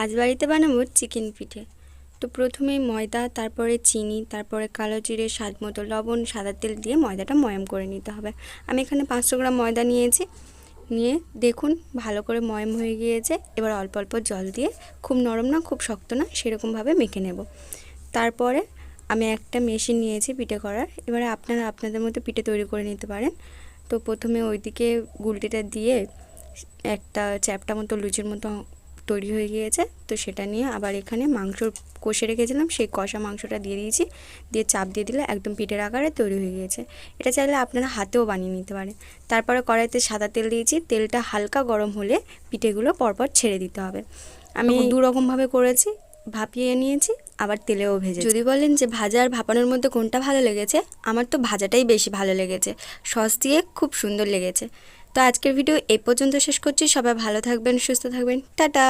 আজ বাড়িতে বানাবো চিকেন পিঠে। তো প্রথমেই ময়দা, তারপরে চিনি, তারপরে কালো জিরে, স্বাদ মতো লবণ, সাদা তেল দিয়ে ময়দাটা ময়াম করে নিতে হবে। আমি এখানে 500 গ্রাম ময়দা নিয়েছি। নিয়ে দেখুন ভালো করে ময়াম হয়ে গিয়েছে। এবার অল্প অল্প জল দিয়ে, খুব নরম না খুব শক্ত না সেরকমভাবে মেখে নেব। তারপরে আমি একটা মেশিন নিয়েছি পিঠে করার। এবারে আপনারা আপনাদের মতো পিঠে তৈরি করে নিতে পারেন। তো প্রথমে ওইদিকে গুলটিটা দিয়ে একটা চ্যাপটা মতো লুচির মতো তৈরি হয়ে গিয়েছে। তো সেটা নিয়ে আবার এখানে মাংস কষে রেখেছিলাম, সেই কষা মাংসটা দিয়ে দিয়েছি। দিয়ে চাপ দিয়ে দিলে একদম পিঠের আকারে তৈরি হয়ে গিয়েছে। এটা চাইলে আপনারা হাতেও বানিয়ে নিতে পারেন। তারপরে কড়াইতে সাদা তেল দিয়েছি। তেলটা হালকা গরম হলে পিঠেগুলো পরপর ছেড়ে দিতে হবে। আমি দু রকমভাবে করেছি, ভাপিয়ে নিয়েছি আবার তেলেও ভেজেছি। যদি বলেন যে ভাজা আর ভাপানোর মধ্যে কোনটা ভালো লেগেছে, আমার তো ভাজাটাই বেশি ভালো লেগেছে। সস দিয়ে খুব সুন্দর লেগেছে। তো আজকের ভিডিও এই পর্যন্ত শেষ করছি। সবাই ভালো থাকবেন, সুস্থ থাকবেন, টাটা।